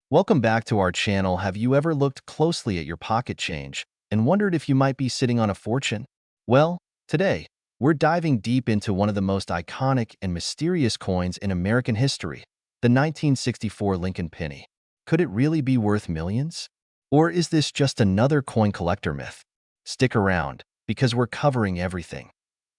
Welcome back to our channel. Have you ever looked closely at your pocket change and wondered if you might be sitting on a fortune? Well, today, we're diving deep into one of the most iconic and mysterious coins in American history, the 1964 Lincoln penny. Could it really be worth millions? Or is this just another coin collector myth? Stick around, because we're covering everything.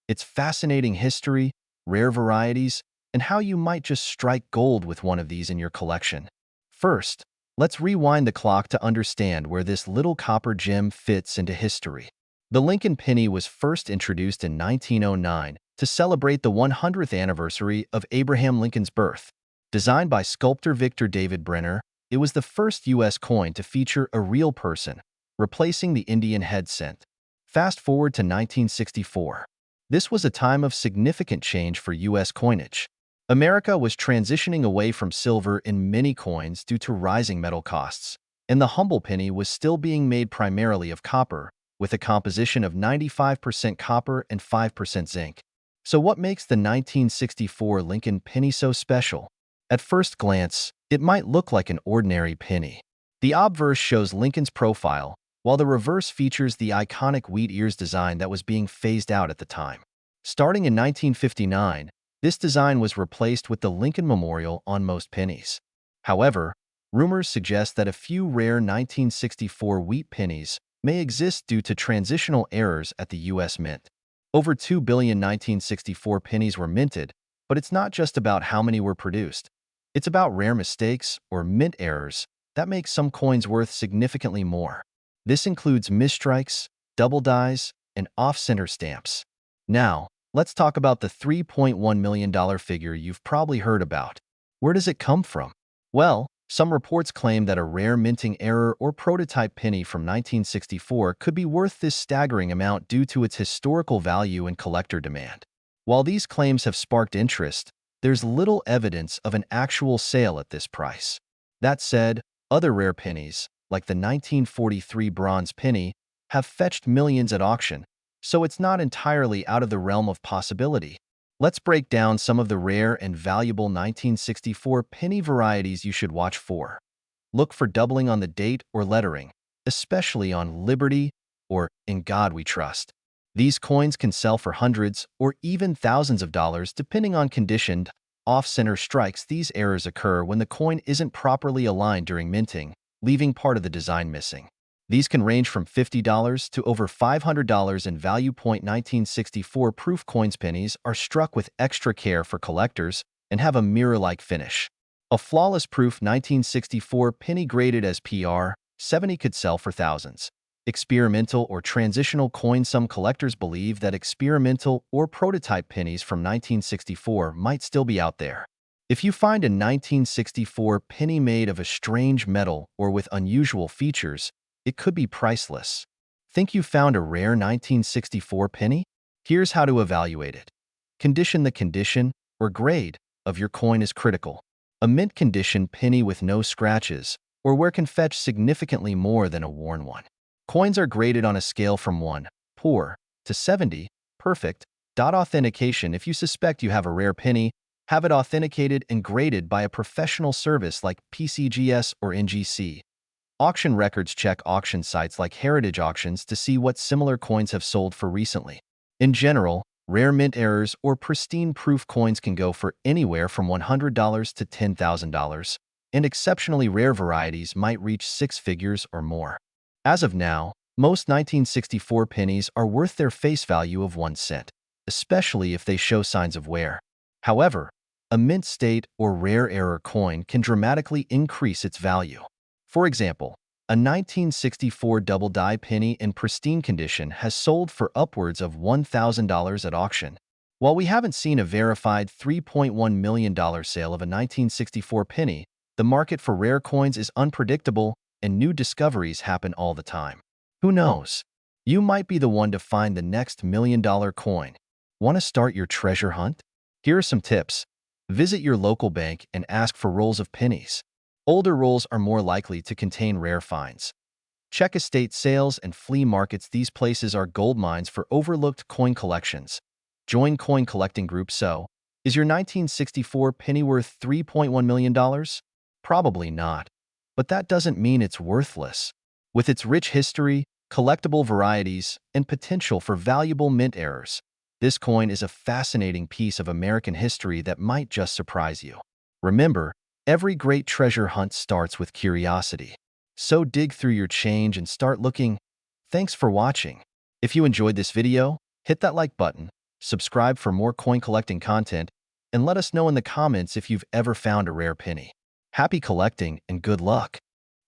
It's fascinating history, rare varieties, and how you might just strike gold with one of these in your collection. First, let's rewind the clock to understand where this little copper gem fits into history. The Lincoln penny was first introduced in 1909 to celebrate the 100th anniversary of Abraham Lincoln's birth. Designed by sculptor Victor David Brenner, it was the first U.S. coin to feature a real person, replacing the Indian head cent. Fast forward to 1964. This was a time of significant change for U.S. coinage. America was transitioning away from silver in many coins due to rising metal costs, and the humble penny was still being made primarily of copper, with a composition of 95% copper and 5% zinc. So what makes the 1964 Lincoln penny so special? At first glance, it might look like an ordinary penny. The obverse shows Lincoln's profile, while the reverse features the iconic wheat ears design that was being phased out at the time. Starting in 1959, this design was replaced with the Lincoln Memorial on most pennies. However, rumors suggest that a few rare 1964 wheat pennies may exist due to transitional errors at the U.S. Mint. Over 2 billion 1964 pennies were minted, but it's not just about how many were produced. It's about rare mistakes or mint errors that make some coins worth significantly more. This includes misstrikes, double dies, and off-center stamps. Now, let's talk about the $3.1 million figure you've probably heard about. Where does it come from? Well, some reports claim that a rare minting error or prototype penny from 1964 could be worth this staggering amount due to its historical value and collector demand. While these claims have sparked interest, there's little evidence of an actual sale at this price. That said, other rare pennies, like the 1943 bronze penny, have fetched millions at auction, so it's not entirely out of the realm of possibility. Let's break down some of the rare and valuable 1964 penny varieties you should watch for. Look for doubling on the date or lettering, especially on Liberty or In God We Trust. These coins can sell for hundreds or even thousands of dollars depending on condition. Off-center strikes. These errors occur when the coin isn't properly aligned during minting, leaving part of the design missing. These can range from $50 to over $500 in value. 1964 proof coins pennies are struck with extra care for collectors and have a mirror-like finish. A flawless proof 1964 penny graded as PR 70 could sell for thousands. Experimental or transitional coins. Some collectors believe that experimental or prototype pennies from 1964 might still be out there. If you find a 1964 penny made of a strange metal or with unusual features, it could be priceless. Think you found a rare 1964 penny? Here's how to evaluate it. Condition. The condition, or grade, of your coin is critical. A mint condition penny with no scratches, or where can fetch significantly more than a worn one. Coins are graded on a scale from 1, poor, to 70, perfect. Authentication. If you suspect you have a rare penny, have it authenticated and graded by a professional service like PCGS or NGC. Auction records. Check auction sites like Heritage Auctions to see what similar coins have sold for recently. In general, rare mint errors or pristine proof coins can go for anywhere from $100 to $10,000, and exceptionally rare varieties might reach six figures or more. As of now, most 1964 pennies are worth their face value of 1 cent, especially if they show signs of wear. However, a mint state or rare error coin can dramatically increase its value. For example, a 1964 double die penny in pristine condition has sold for upwards of $1,000 at auction. While we haven't seen a verified $3.1 million sale of a 1964 penny, the market for rare coins is unpredictable and new discoveries happen all the time. Who knows? You might be the one to find the next $1 million coin. Want to start your treasure hunt? Here are some tips. Visit your local bank and ask for rolls of pennies. Older rolls are more likely to contain rare finds. Check estate sales and flea markets. These places are gold mines for overlooked coin collections. Join coin collecting groups. So, is your 1964 penny worth $3.1 million? Probably not. but that doesn't mean it's worthless. With its rich history, collectible varieties, and potential for valuable mint errors, this coin is a fascinating piece of American history that might just surprise you. Remember, every great treasure hunt starts with curiosity. So dig through your change and start looking. Thanks for watching. If you enjoyed this video, hit that like button, subscribe for more coin collecting content, and let us know in the comments if you've ever found a rare penny. Happy collecting and good luck!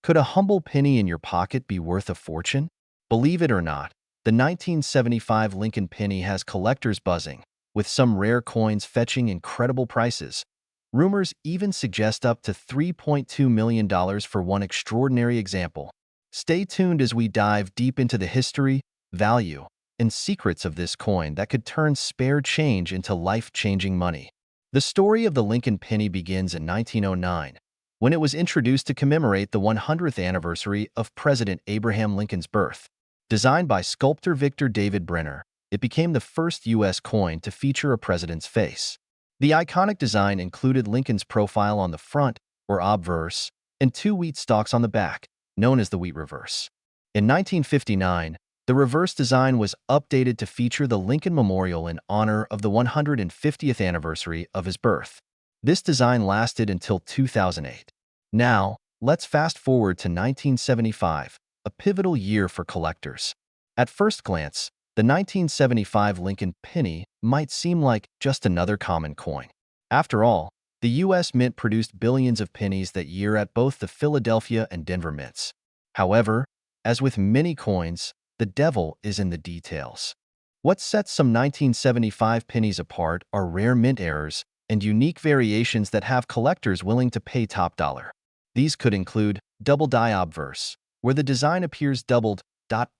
Could a humble penny in your pocket be worth a fortune? Believe it or not, the 1975 Lincoln penny has collectors buzzing, with some rare coins fetching incredible prices. Rumors even suggest up to $3.2 million for one extraordinary example. Stay tuned as we dive deep into the history, value, and secrets of this coin that could turn spare change into life-changing money. The story of the Lincoln penny begins in 1909, when it was introduced to commemorate the 100th anniversary of President Abraham Lincoln's birth. Designed by sculptor Victor David Brenner, it became the first U.S. coin to feature a president's face. The iconic design included Lincoln's profile on the front, or obverse, and two wheat stalks on the back, known as the wheat reverse. In 1959, the reverse design was updated to feature the Lincoln Memorial in honor of the 150th anniversary of his birth. This design lasted until 2008. Now, let's fast forward to 1975, a pivotal year for collectors. At first glance, the 1975 Lincoln penny might seem like just another common coin. After all, the U.S. Mint produced billions of pennies that year at both the Philadelphia and Denver mints. However, as with many coins, the devil is in the details. What sets some 1975 pennies apart are rare mint errors and unique variations that have collectors willing to pay top dollar. These could include double die obverse, where the design appears doubled,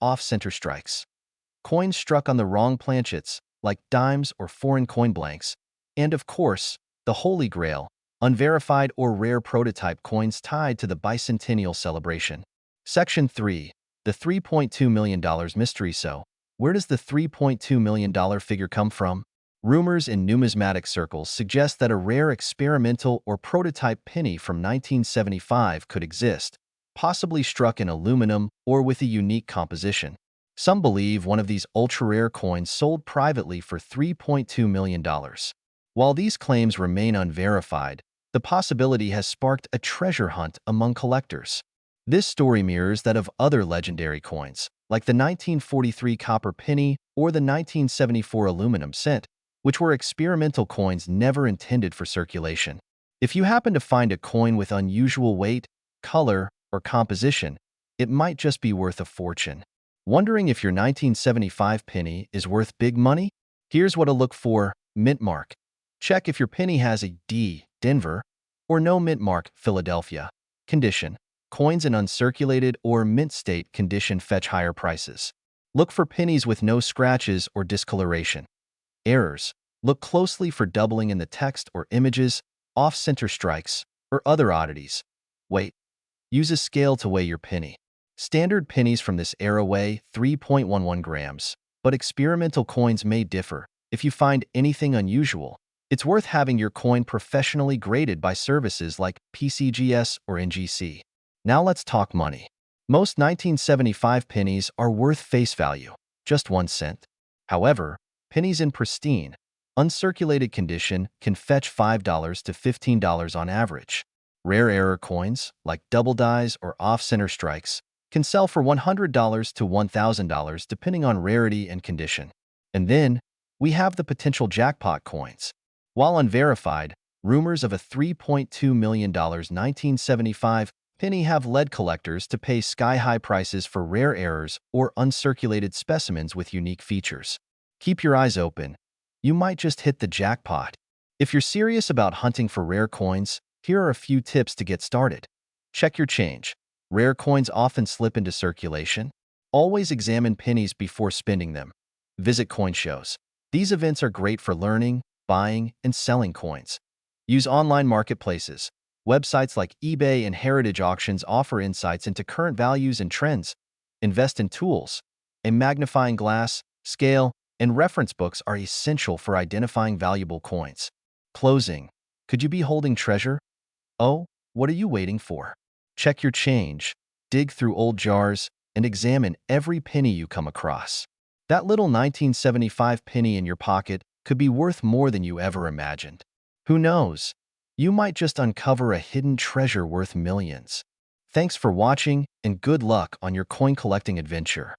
off-center strikes, coins struck on the wrong planchets, like dimes or foreign coin blanks, and of course, the Holy Grail, unverified or rare prototype coins tied to the bicentennial celebration. Section 3. The $3.2 million mystery. So, where does the $3.2 million figure come from? Rumors in numismatic circles suggest that a rare experimental or prototype penny from 1975 could exist, possibly struck in aluminum or with a unique composition. Some believe one of these ultra-rare coins sold privately for $3.2 million. While these claims remain unverified, the possibility has sparked a treasure hunt among collectors. This story mirrors that of other legendary coins, like the 1943 copper penny or the 1974 aluminum cent, which were experimental coins never intended for circulation. If you happen to find a coin with unusual weight, color, or composition, it might just be worth a fortune. Wondering if your 1975 penny is worth big money? Here's what to look for: mint mark. Check if your penny has a D, Denver, or no mint mark, Philadelphia. Condition. Coins in uncirculated or mint state condition fetch higher prices. Look for pennies with no scratches or discoloration. Errors. Look closely for doubling in the text or images, off-center strikes, or other oddities. Weight. Use a scale to weigh your penny. Standard pennies from this era weigh 3.11 grams, but experimental coins may differ. If you find anything unusual, it's worth having your coin professionally graded by services like PCGS or NGC. Now let's talk money. Most 1975 pennies are worth face value, just 1 cent. However, pennies in pristine, uncirculated condition can fetch $5 to $15 on average. Rare error coins, like double dies or off-center strikes, can sell for $100 to $1,000 depending on rarity and condition. And then, we have the potential jackpot coins. While unverified, rumors of a $3.2 million 1975 penny have led collectors to pay sky-high prices for rare errors or uncirculated specimens with unique features. Keep your eyes open. You might just hit the jackpot. If you're serious about hunting for rare coins, here are a few tips to get started. Check your change. Rare coins often slip into circulation. Always examine pennies before spending them. Visit coin shows. These events are great for learning, buying, and selling coins. Use online marketplaces. Websites like eBay and Heritage Auctions offer insights into current values and trends. Invest in tools. A magnifying glass, scale, and reference books are essential for identifying valuable coins. Closing. Could you be holding treasure? Oh, what are you waiting for? Check your change, dig through old jars, and examine every penny you come across. That little 1975 penny in your pocket could be worth more than you ever imagined. Who knows? You might just uncover a hidden treasure worth millions. Thanks for watching, and good luck on your coin collecting adventure.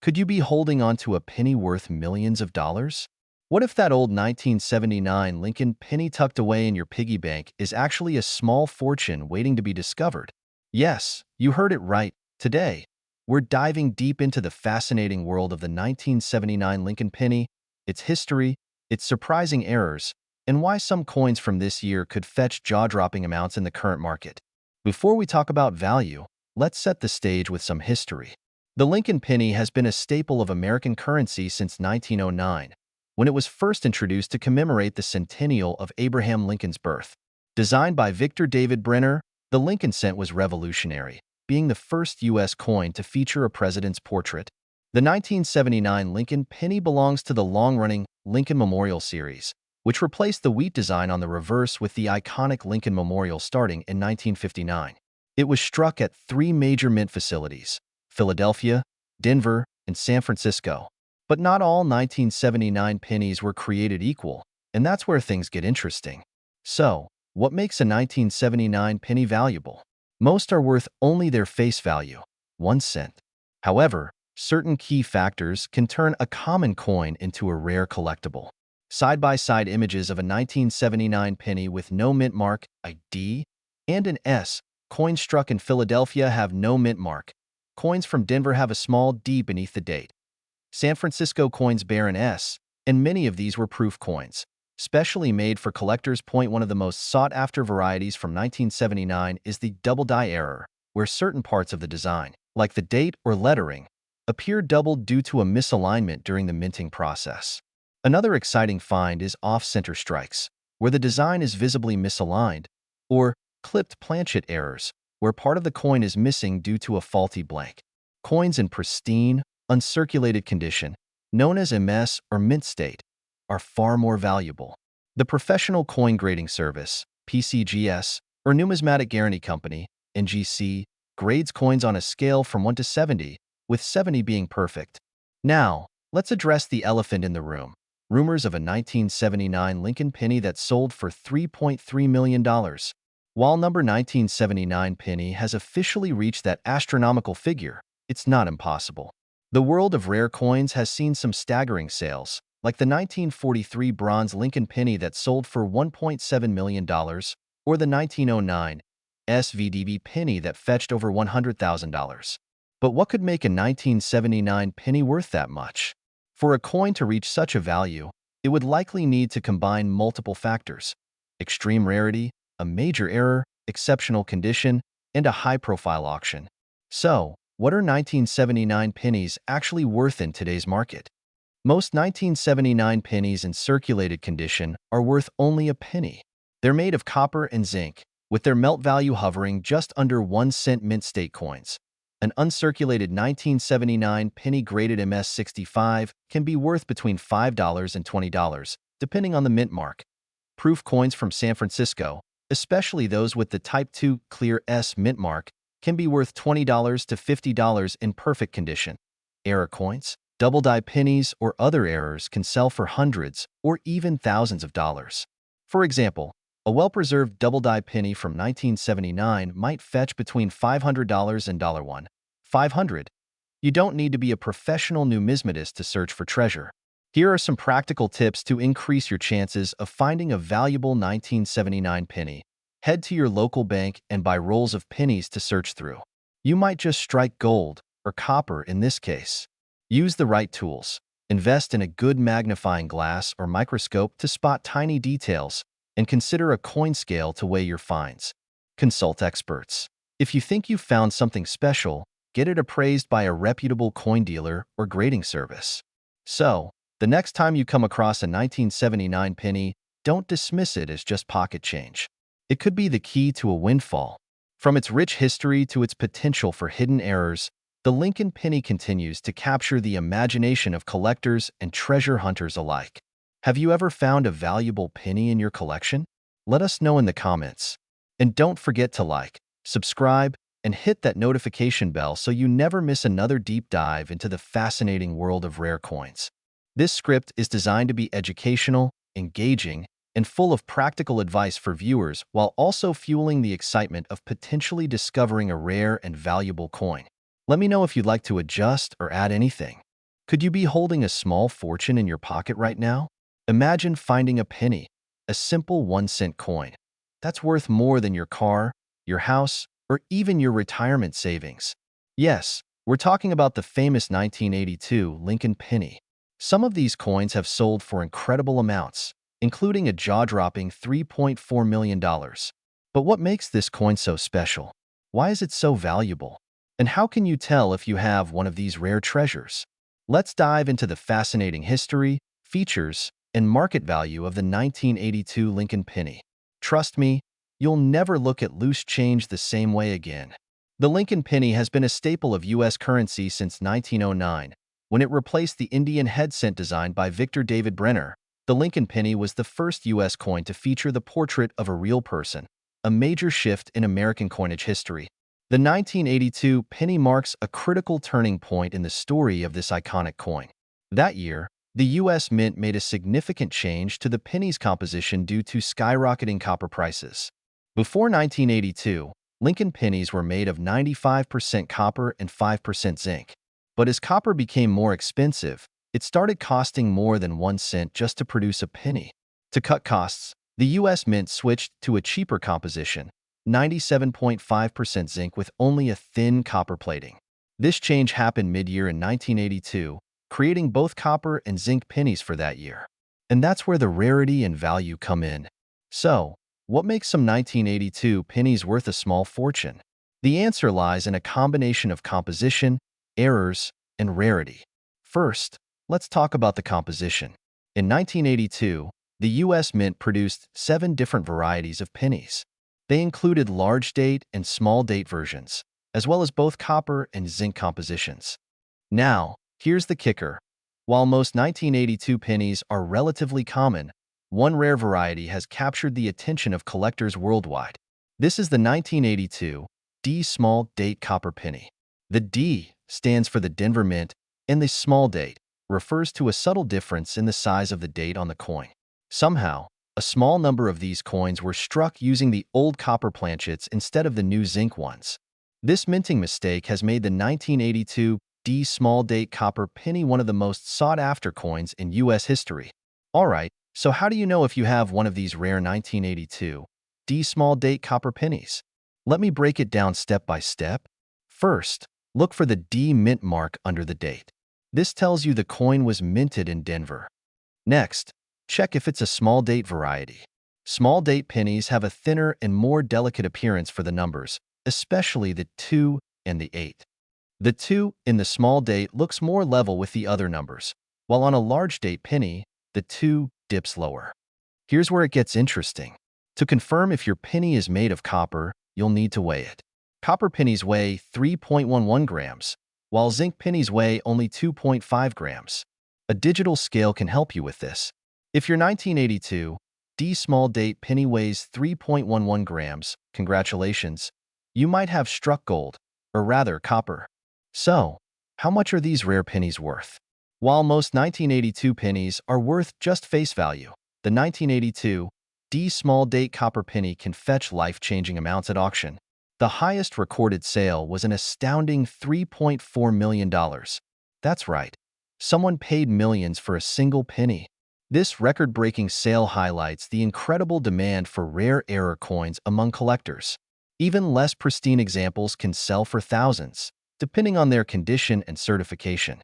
Could you be holding on to a penny worth millions of dollars? What if that old 1979 Lincoln penny tucked away in your piggy bank is actually a small fortune waiting to be discovered? Yes, you heard it right. Today, we're diving deep into the fascinating world of the 1979 Lincoln penny, its history, its surprising errors, and why some coins from this year could fetch jaw-dropping amounts in the current market. Before we talk about value, let's set the stage with some history. The Lincoln penny has been a staple of American currency since 1909, when it was first introduced to commemorate the centennial of Abraham Lincoln's birth. Designed by Victor David Brenner, the Lincoln cent was revolutionary, being the first U.S. coin to feature a president's portrait. The 1979 Lincoln penny belongs to the long-running Lincoln Memorial series, which replaced the wheat design on the reverse with the iconic Lincoln Memorial starting in 1959. It was struck at three major mint facilities: Philadelphia, Denver, and San Francisco. But not all 1979 pennies were created equal, and that's where things get interesting. So, what makes a 1979 penny valuable? Most are worth only their face value, 1 cent. However, certain key factors can turn a common coin into a rare collectible. Side-by-side images of a 1979 penny with no mint mark, a D, and an S. Coins struck in Philadelphia have no mint mark. Coins from Denver have a small D beneath the date. San Francisco coins bear an S, and many of these were proof coins, specially made for collectors. One of the most sought-after varieties from 1979 is the double die error, where certain parts of the design, like the date or lettering, appear doubled due to a misalignment during the minting process. Another exciting find is off-center strikes, where the design is visibly misaligned, or clipped planchet errors, where part of the coin is missing due to a faulty blank. Coins in pristine, uncirculated condition, known as MS or mint state, are far more valuable. The Professional Coin Grading Service, PCGS, or Numismatic Guarantee Company, NGC, grades coins on a scale from 1 to 70, with 70 being perfect. Now, let's address the elephant in the room: rumors of a 1979 Lincoln penny that sold for $3.3 million. While number 1979 penny has officially reached that astronomical figure, it's not impossible. The world of rare coins has seen some staggering sales, like the 1943 bronze Lincoln penny that sold for $1.7 million, or the 1909 SVDB penny that fetched over $100,000. But what could make a 1979 penny worth that much? For a coin to reach such a value, it would likely need to combine multiple factors: extreme rarity, a major error, exceptional condition, and a high-profile auction. So, what are 1979 pennies actually worth in today's market? Most 1979 pennies in circulated condition are worth only a penny. They're made of copper and zinc, with their melt value hovering just under 1 cent mint state coins. An uncirculated 1979 penny graded MS-65 can be worth between $5 and $20, depending on the mint mark. Proof coins from San Francisco, especially those with the Type 2 Clear S mint mark, can be worth $20 to $50 in perfect condition. Error coins, double die pennies, or other errors can sell for hundreds or even thousands of dollars. For example, a well-preserved double die penny from 1979 might fetch between $500 and $1,500. You don't need to be a professional numismatist to search for treasure. Here are some practical tips to increase your chances of finding a valuable 1979 penny. Head to your local bank and buy rolls of pennies to search through. You might just strike gold, or copper in this case. Use the right tools. Invest in a good magnifying glass or microscope to spot tiny details, and consider a coin scale to weigh your finds. Consult experts. If you think you've found something special, get it appraised by a reputable coin dealer or grading service. So, the next time you come across a 1979 penny, don't dismiss it as just pocket change. It could be the key to a windfall. From its rich history to its potential for hidden errors, the Lincoln penny continues to capture the imagination of collectors and treasure hunters alike. Have you ever found a valuable penny in your collection? Let us know in the comments. And don't forget to like, subscribe, and hit that notification bell so you never miss another deep dive into the fascinating world of rare coins. This script is designed to be educational, engaging, and full of practical advice for viewers while also fueling the excitement of potentially discovering a rare and valuable coin. Let me know if you'd like to adjust or add anything. Could you be holding a small fortune in your pocket right now? Imagine finding a penny, a simple 1-cent coin. That's worth more than your car, your house, or even your retirement savings. Yes, we're talking about the famous 1982 Lincoln penny. Some of these coins have sold for incredible amounts, including a jaw-dropping $3.4 million. But what makes this coin so special? Why is it so valuable? And how can you tell if you have one of these rare treasures? Let's dive into the fascinating history, features, and market value of the 1982 Lincoln penny. Trust me, you'll never look at loose change the same way again. The Lincoln penny has been a staple of U.S. currency since 1909, when it replaced the Indian head cent designed by Victor David Brenner. The Lincoln penny was the first U.S. coin to feature the portrait of a real person, a major shift in American coinage history. The 1982 penny marks a critical turning point in the story of this iconic coin. That year, the U.S. Mint made a significant change to the penny's composition due to skyrocketing copper prices. Before 1982, Lincoln pennies were made of 95% copper and 5% zinc. But as copper became more expensive, it started costing more than 1 cent just to produce a penny. To cut costs, the U.S. Mint switched to a cheaper composition, 97.5% zinc with only a thin copper plating. This change happened mid-year in 1982, creating both copper and zinc pennies for that year. And that's where the rarity and value come in. So, what makes some 1982 pennies worth a small fortune? The answer lies in a combination of composition, errors, and rarity. First, let's talk about the composition. In 1982, the U.S. Mint produced 7 different varieties of pennies. They included large date and small date versions, as well as both copper and zinc compositions. Now, here's the kicker. While most 1982 pennies are relatively common, one rare variety has captured the attention of collectors worldwide. This is the 1982 D small date copper penny. The D stands for the Denver Mint, and the small date refers to a subtle difference in the size of the date on the coin. Somehow, a small number of these coins were struck using the old copper planchets instead of the new zinc ones. This minting mistake has made the 1982 D small date copper penny one of the most sought-after coins in U.S. history. Alright, so how do you know if you have one of these rare 1982 D small date copper pennies? Let me break it down step by step. First, look for the D mint mark under the date. This tells you the coin was minted in Denver. Next, check if it's a small date variety. Small date pennies have a thinner and more delicate appearance for the numbers, especially the 2 and the 8. The 2 in the small date looks more level with the other numbers, while on a large date penny, the 2 dips lower. Here's where it gets interesting. To confirm if your penny is made of copper, you'll need to weigh it. Copper pennies weigh 3.11 grams, while zinc pennies weigh only 2.5 grams. A digital scale can help you with this. If your 1982 D small date penny weighs 3.11 grams, congratulations, you might have struck gold, or rather copper. So, how much are these rare pennies worth? While most 1982 pennies are worth just face value, the 1982 D small date copper penny can fetch life-changing amounts at auction. The highest recorded sale was an astounding $3.4 million. That's right. Someone paid millions for a single penny. This record-breaking sale highlights the incredible demand for rare error coins among collectors. Even less pristine examples can sell for thousands, depending on their condition and certification.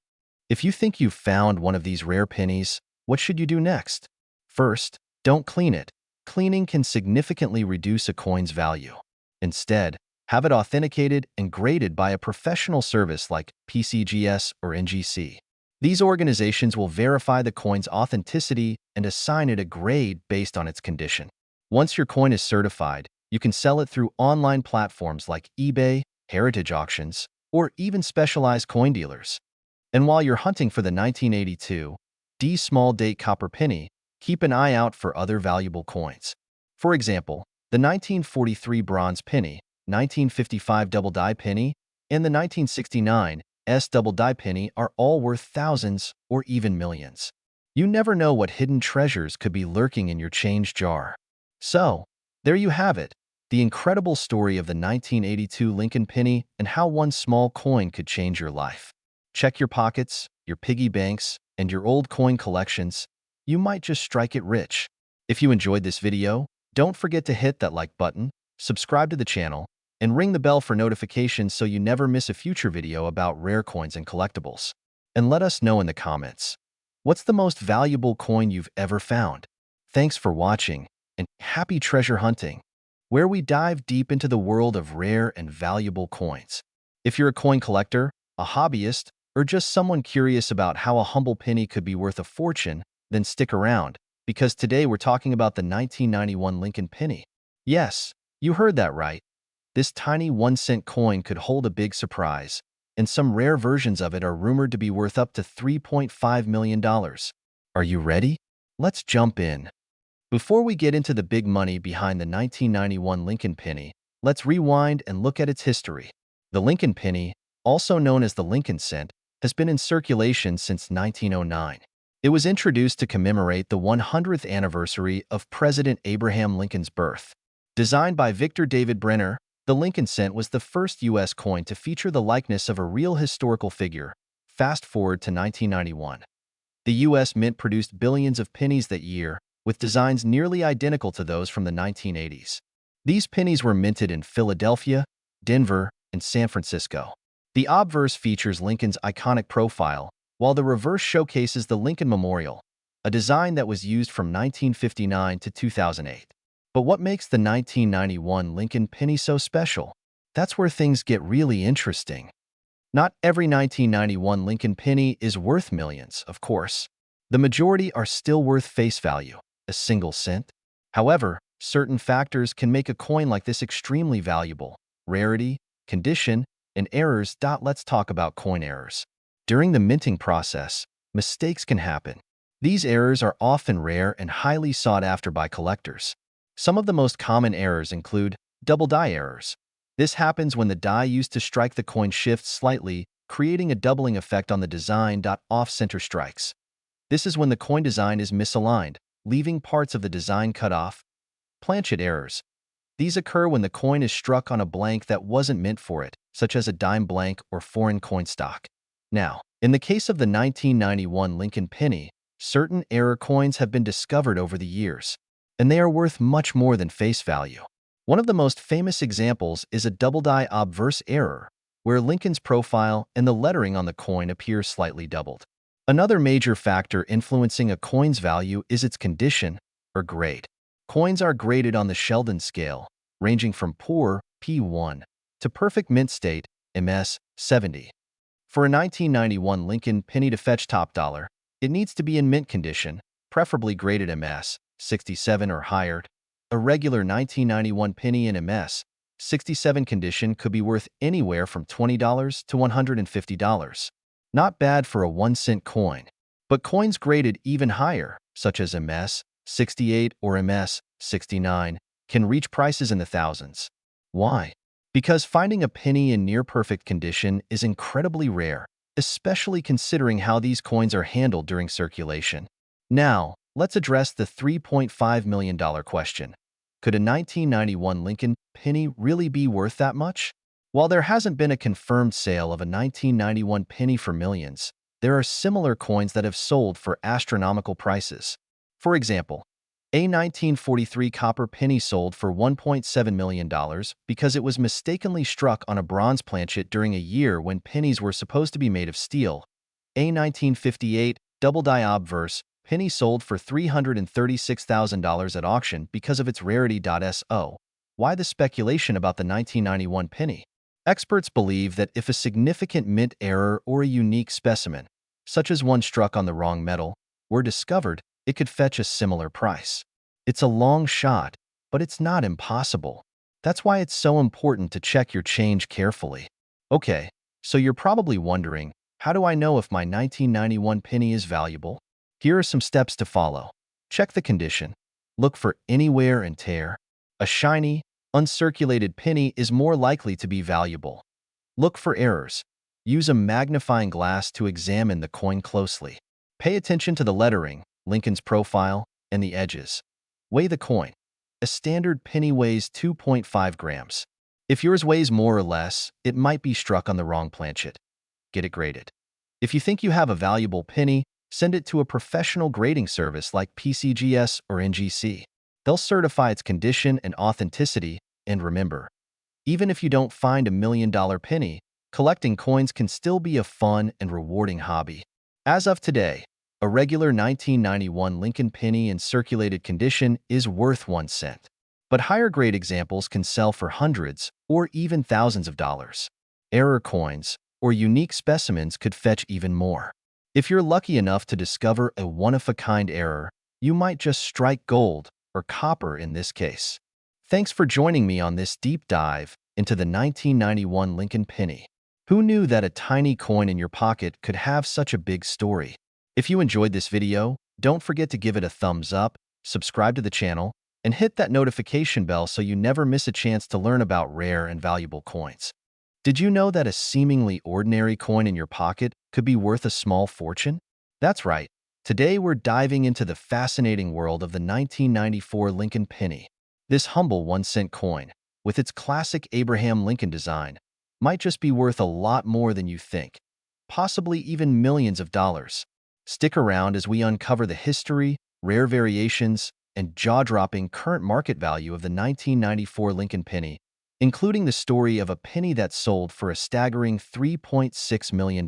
If you think you've found one of these rare pennies, what should you do next? First, don't clean it. Cleaning can significantly reduce a coin's value. Instead, have it authenticated and graded by a professional service like PCGS or NGC. These organizations will verify the coin's authenticity and assign it a grade based on its condition. Once your coin is certified, you can sell it through online platforms like eBay, heritage auctions, or even specialized coin dealers. And while you're hunting for the 1982 D small date copper penny, keep an eye out for other valuable coins. For example, the 1943 bronze penny, 1955 double-die penny, and the 1969 double-die penny are all worth thousands or even millions. You never know what hidden treasures could be lurking in your change jar. So, there you have it, the incredible story of the 1982 Lincoln penny and how one small coin could change your life. Check your pockets, your piggy banks, and your old coin collections. You might just strike it rich. If you enjoyed this video, don't forget to hit that like button, subscribe to the channel, and ring the bell for notifications so you never miss a future video about rare coins and collectibles. And let us know in the comments, what's the most valuable coin you've ever found? Thanks for watching, and happy treasure hunting, where we dive deep into the world of rare and valuable coins. If you're a coin collector, a hobbyist, or just someone curious about how a humble penny could be worth a fortune, then stick around, because today we're talking about the 1991 Lincoln penny. Yes, you heard that right. This tiny 1-cent coin could hold a big surprise, and some rare versions of it are rumored to be worth up to $3.5 million. Are you ready? Let's jump in. Before we get into the big money behind the 1991 Lincoln penny, let's rewind and look at its history. The Lincoln penny, also known as the Lincoln cent, has been in circulation since 1909. It was introduced to commemorate the 100th anniversary of President Abraham Lincoln's birth. Designed by Victor David Brenner, the Lincoln cent was the first U.S. coin to feature the likeness of a real historical figure. Fast forward to 1991. The U.S. Mint produced billions of pennies that year, with designs nearly identical to those from the 1980s. These pennies were minted in Philadelphia, Denver, and San Francisco. The obverse features Lincoln's iconic profile, while the reverse showcases the Lincoln Memorial, a design that was used from 1959 to 2008. But what makes the 1991 Lincoln penny so special? That's where things get really interesting. Not every 1991 Lincoln penny is worth millions, of course. The majority are still worth face value, a single cent. However, certain factors can make a coin like this extremely valuable: rarity, condition, and errors. Let's talk about coin errors. During the minting process, mistakes can happen. These errors are often rare and highly sought after by collectors. Some of the most common errors include double die errors. This happens when the die used to strike the coin shifts slightly, creating a doubling effect on the design. Off-center strikes. This is when the coin design is misaligned, leaving parts of the design cut off. Planchet errors. These occur when the coin is struck on a blank that wasn't meant for it, such as a dime blank or foreign coin stock. Now, in the case of the 1991 Lincoln penny, certain error coins have been discovered over the years, and they are worth much more than face value. One of the most famous examples is a double die obverse error, where Lincoln's profile and the lettering on the coin appear slightly doubled. Another major factor influencing a coin's value is its condition, or grade. Coins are graded on the Sheldon scale, ranging from poor, P1, to perfect mint state, MS, 70. For a 1991 Lincoln penny to fetch top dollar, it needs to be in mint condition, preferably graded MS, 67 or higher. A regular 1991 penny in MS, 67 condition could be worth anywhere from $20 to $150. Not bad for a 1-cent coin. But coins graded even higher, such as MS, 68 or MS, 69, can reach prices in the thousands. Why? Because finding a penny in near-perfect condition is incredibly rare, especially considering how these coins are handled during circulation. Now, let's address the $3.5 million question. Could a 1991 Lincoln penny really be worth that much? While there hasn't been a confirmed sale of a 1991 penny for millions, there are similar coins that have sold for astronomical prices. For example, a 1943 copper penny sold for $1.7 million because it was mistakenly struck on a bronze planchet during a year when pennies were supposed to be made of steel. A 1958 double die obverse penny sold for $336,000 at auction because of its rarity. So, why the speculation about the 1991 penny? Experts believe that if a significant mint error or a unique specimen, such as one struck on the wrong metal, were discovered, it could fetch a similar price. It's a long shot, but it's not impossible. That's why it's so important to check your change carefully. Okay, so you're probably wondering, how do I know if my 1991 penny is valuable? Here are some steps to follow. Check the condition. Look for any wear and tear. A shiny, uncirculated penny is more likely to be valuable. Look for errors. Use a magnifying glass to examine the coin closely. Pay attention to the lettering, Lincoln's profile, and the edges. Weigh the coin. A standard penny weighs 2.5 grams. If yours weighs more or less, it might be struck on the wrong planchet. Get it graded. If you think you have a valuable penny, send it to a professional grading service like PCGS or NGC. They'll certify its condition and authenticity, and remember, even if you don't find $1 million penny, collecting coins can still be a fun and rewarding hobby. As of today, a regular 1991 Lincoln penny in circulated condition is worth 1 cent. But higher-grade examples can sell for hundreds or even thousands of dollars. Error coins or unique specimens could fetch even more. If you're lucky enough to discover a one-of-a-kind error, you might just strike gold or copper in this case. Thanks for joining me on this deep dive into the 1991 Lincoln penny. Who knew that a tiny coin in your pocket could have such a big story? If you enjoyed this video, don't forget to give it a thumbs up, subscribe to the channel, and hit that notification bell so you never miss a chance to learn about rare and valuable coins. Did you know that a seemingly ordinary coin in your pocket could be worth a small fortune? That's right. Today we're diving into the fascinating world of the 1994 Lincoln penny. This humble 1-cent coin, with its classic Abraham Lincoln design, might just be worth a lot more than you think, possibly even millions of dollars. Stick around as we uncover the history, rare variations, and jaw-dropping current market value of the 1994 Lincoln penny, including the story of a penny that sold for a staggering $3.6 million.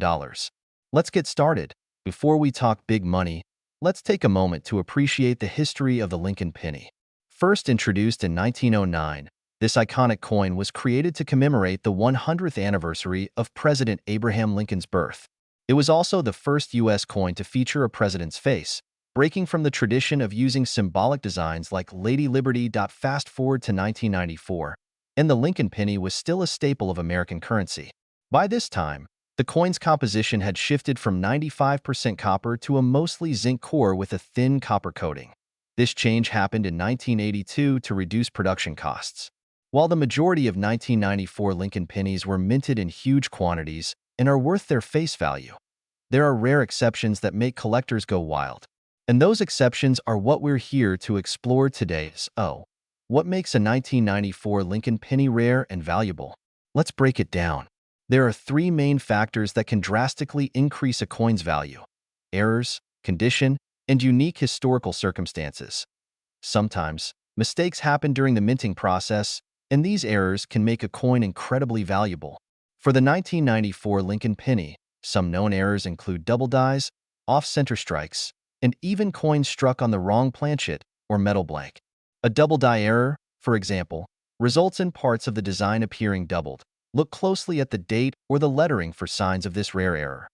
Let's get started. Before we talk big money, let's take a moment to appreciate the history of the Lincoln penny. First introduced in 1909, this iconic coin was created to commemorate the 100th anniversary of President Abraham Lincoln's birth. It was also the first U.S. coin to feature a president's face, breaking from the tradition of using symbolic designs like Lady Liberty. Fast forward to 1994, and the Lincoln penny was still a staple of American currency. By this time, the coin's composition had shifted from 95% copper to a mostly zinc core with a thin copper coating. This change happened in 1982 to reduce production costs. While the majority of 1994 Lincoln pennies were minted in huge quantities and are worth their face value, there are rare exceptions that make collectors go wild. And those exceptions are what we're here to explore today. So, what makes a 1994 Lincoln penny rare and valuable? Let's break it down. There are 3 main factors that can drastically increase a coin's value: errors, condition, and unique historical circumstances. Sometimes, mistakes happen during the minting process, and these errors can make a coin incredibly valuable. For the 1994 Lincoln penny, some known errors include double dies, off-center strikes, and even coins struck on the wrong planchet or metal blank. A double die error, for example, results in parts of the design appearing doubled. Look closely at the date or the lettering for signs of this rare error.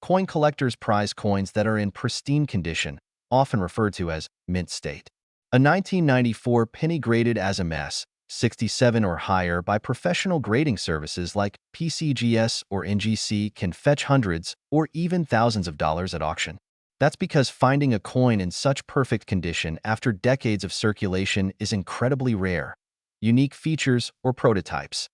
Coin collectors prize coins that are in pristine condition, often referred to as mint state. A 1994 penny graded as a mess, 67 or higher by professional grading services like PCGS or NGC can fetch hundreds or even thousands of dollars at auction. That's because finding a coin in such perfect condition after decades of circulation is incredibly rare. Unique features or prototypes.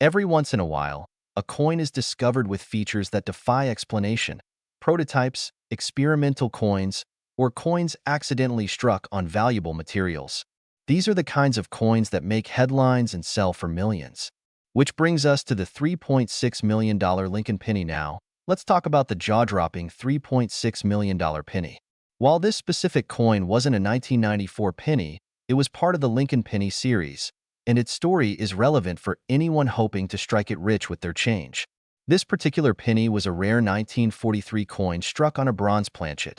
Every once in a while, a coin is discovered with features that defy explanation. Prototypes, experimental coins, or coins accidentally struck on valuable materials. These are the kinds of coins that make headlines and sell for millions. Which brings us to the $3.6 million Lincoln penny now. Let's talk about the jaw-dropping $3.6 million penny. While this specific coin wasn't a 1994 penny, it was part of the Lincoln penny series, and its story is relevant for anyone hoping to strike it rich with their change. This particular penny was a rare 1943 coin struck on a bronze planchet,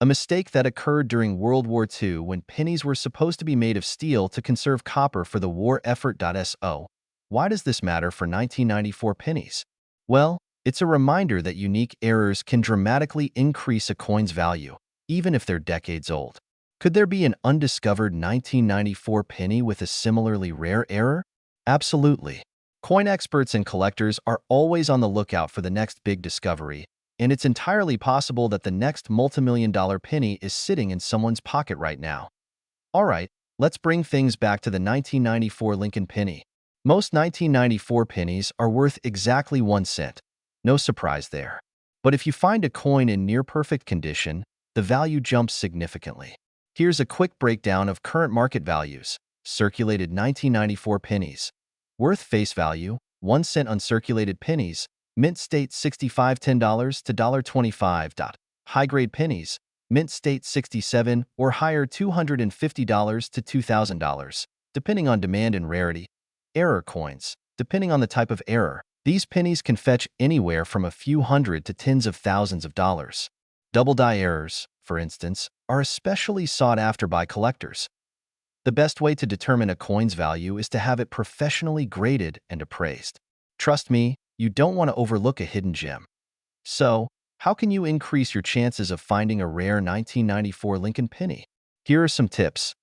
a mistake that occurred during World War II when pennies were supposed to be made of steel to conserve copper for the war effort. So, why does this matter for 1994 pennies? Well, it's a reminder that unique errors can dramatically increase a coin's value, even if they're decades old. Could there be an undiscovered 1994 penny with a similarly rare error? Absolutely. Coin experts and collectors are always on the lookout for the next big discovery, and it's entirely possible that the next multimillion-dollar penny is sitting in someone's pocket right now. Alright, Let's bring things back to the 1994 Lincoln penny. Most 1994 pennies are worth exactly 1 cent. No surprise there. But if you find a coin in near-perfect condition, the value jumps significantly. Here's a quick breakdown of current market values. Circulated 1994 pennies. Worth face value, 1 cent uncirculated pennies. Mint state 65 $10 to $1.25. High-grade pennies. Mint state 67 or higher $250 to $2,000, depending on demand and rarity. Error coins. Depending on the type of error, these pennies can fetch anywhere from a few hundred to tens of thousands of dollars. Double die errors, for instance, are especially sought after by collectors. The best way to determine a coin's value is to have it professionally graded and appraised. Trust me, you don't want to overlook a hidden gem. So, how can you increase your chances of finding a rare 1994 Lincoln penny? Here are some tips.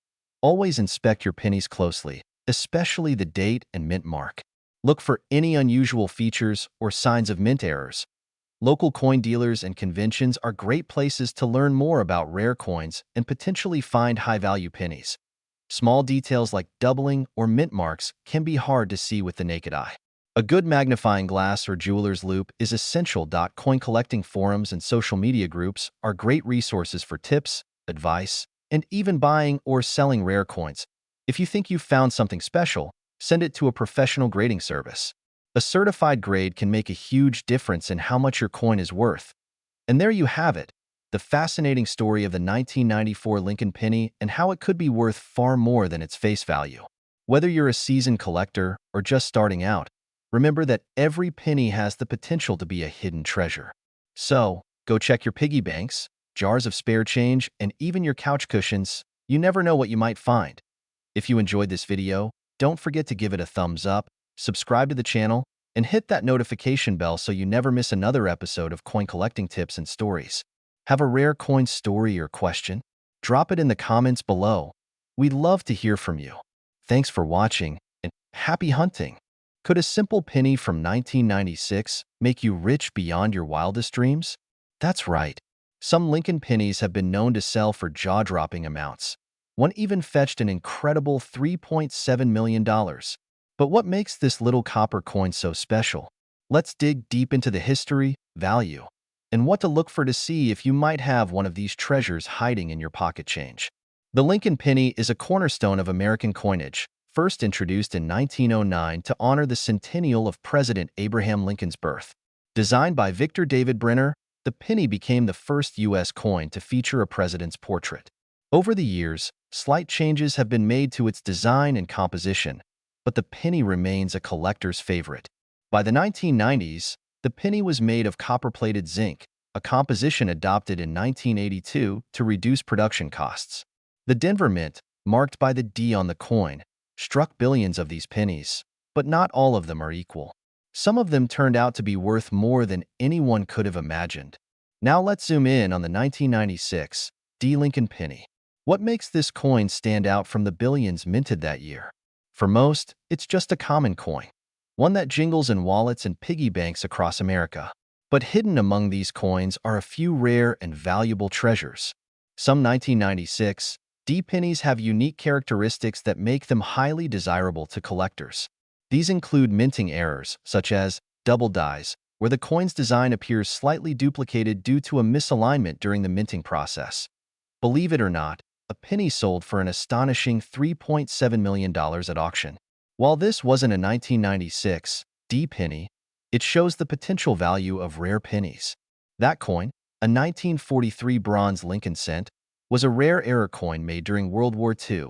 Always inspect your pennies closely, especially the date and mint mark. Look for any unusual features or signs of mint errors. Local coin dealers and conventions are great places to learn more about rare coins and potentially find high-value pennies. Small details like doubling or mint marks can be hard to see with the naked eye. A good magnifying glass or jeweler's loupe is essential. Coin collecting forums and social media groups are great resources for tips, advice, and even buying or selling rare coins. If you think you've found something special, send it to a professional grading service. A certified grade can make a huge difference in how much your coin is worth. And there you have it, the fascinating story of the 1994 Lincoln penny and how it could be worth far more than its face value. Whether you're a seasoned collector or just starting out, remember that every penny has the potential to be a hidden treasure. So, go check your piggy banks, jars of spare change, and even your couch cushions. You never know what you might find. If you enjoyed this video, don't forget to give it a thumbs up, subscribe to the channel, and hit that notification bell so you never miss another episode of coin collecting tips and stories. Have a rare coin story or question? Drop it in the comments below. We'd love to hear from you. Thanks for watching, and happy hunting! Could a simple penny from 1996 make you rich beyond your wildest dreams? That's right. Some Lincoln pennies have been known to sell for jaw-dropping amounts. One even fetched an incredible $3.7 million. But what makes this little copper coin so special? Let's dig deep into the history, value, and what to look for to see if you might have one of these treasures hiding in your pocket change. The Lincoln penny is a cornerstone of American coinage, first introduced in 1909 to honor the centennial of President Abraham Lincoln's birth. Designed by Victor David Brenner, the penny became the first U.S. coin to feature a president's portrait. Over the years, slight changes have been made to its design and composition, but the penny remains a collector's favorite. By the 1990s, the penny was made of copper-plated zinc, a composition adopted in 1982 to reduce production costs. The Denver Mint, marked by the D on the coin, struck billions of these pennies, but not all of them are equal. Some of them turned out to be worth more than anyone could have imagined. Now let's zoom in on the 1996 D Lincoln penny. What makes this coin stand out from the billions minted that year? For most, it's just a common coin, one that jingles in wallets and piggy banks across America. But hidden among these coins are a few rare and valuable treasures. Some 1996 D pennies have unique characteristics that make them highly desirable to collectors. These include minting errors, such as double dies, where the coin's design appears slightly duplicated due to a misalignment during the minting process. Believe it or not, a penny sold for an astonishing $3.7 million at auction. While this wasn't a 1996 D penny, it shows the potential value of rare pennies. That coin, a 1943 bronze Lincoln cent, was a rare error coin made during World War II,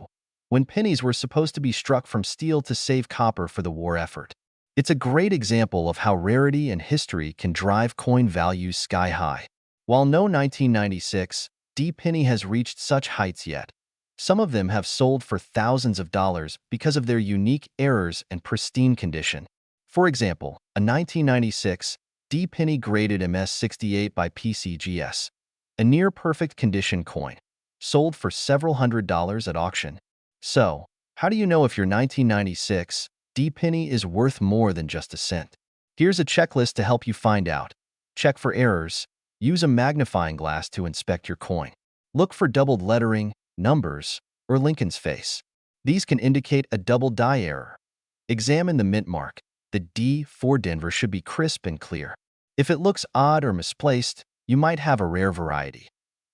when pennies were supposed to be struck from steel to save copper for the war effort. It's a great example of how rarity and history can drive coin values sky high. While no 1996 D penny has reached such heights yet, some of them have sold for thousands of dollars because of their unique errors and pristine condition. For example, a 1996 D penny graded MS68 by PCGS, a near-perfect condition coin, sold for several $100s at auction. So, how do you know if your 1996 D penny is worth more than just a cent? Here's a checklist to help you find out. Check for errors. Use a magnifying glass to inspect your coin. Look for doubled lettering, numbers, or Lincoln's face. These can indicate a double die error. Examine the mint mark. The D for Denver should be crisp and clear. If it looks odd or misplaced, you might have a rare variety.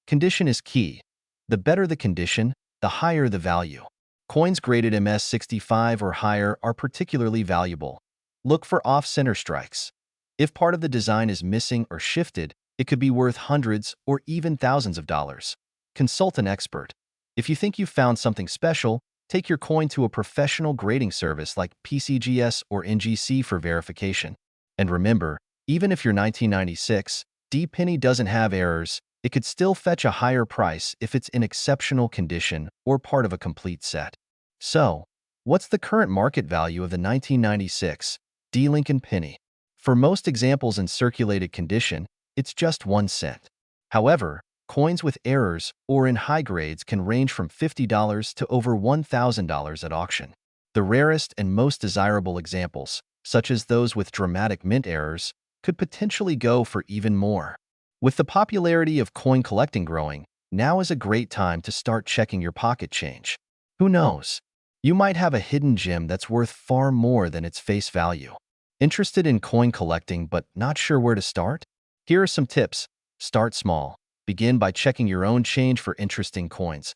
Condition is key. The better the condition, the higher the value. Coins graded MS65 or higher are particularly valuable. Look for off-center strikes. If part of the design is missing or shifted, it could be worth hundreds or even thousands of dollars. Consult an expert. If you think you've found something special, take your coin to a professional grading service like PCGS or NGC for verification. And remember, even if your 1996 D penny doesn't have errors, it could still fetch a higher price if it's in exceptional condition or part of a complete set. So, what's the current market value of the 1996 D Lincoln penny? For most examples in circulated condition, it's just 1 cent. However, coins with errors or in high grades can range from $50 to over $1,000 at auction. The rarest and most desirable examples, such as those with dramatic mint errors, could potentially go for even more. With the popularity of coin collecting growing, now is a great time to start checking your pocket change. Who knows? You might have a hidden gem that's worth far more than its face value. Interested in coin collecting but not sure where to start? Here are some tips. Start small. Begin by checking your own change for interesting coins.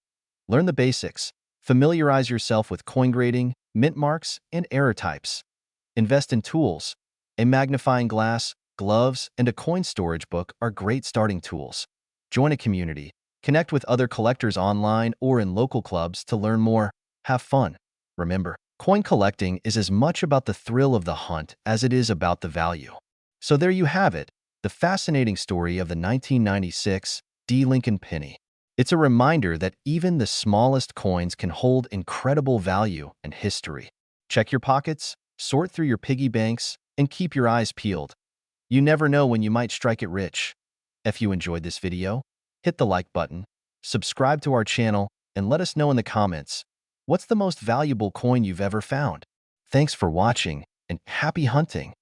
Learn the basics. Familiarize yourself with coin grading, mint marks, and error types. Invest in tools. A magnifying glass, gloves, and a coin storage book are great starting tools. Join a community. Connect with other collectors online or in local clubs to learn more. Have fun. Remember, coin collecting is as much about the thrill of the hunt as it is about the value. So there you have it, the fascinating story of the 1996 D Lincoln penny. It's a reminder that even the smallest coins can hold incredible value and history. Check your pockets, sort through your piggy banks, and keep your eyes peeled. You never know when you might strike it rich. If you enjoyed this video, hit the like button, subscribe to our channel, and let us know in the comments, what's the most valuable coin you've ever found? Thanks for watching, and happy hunting!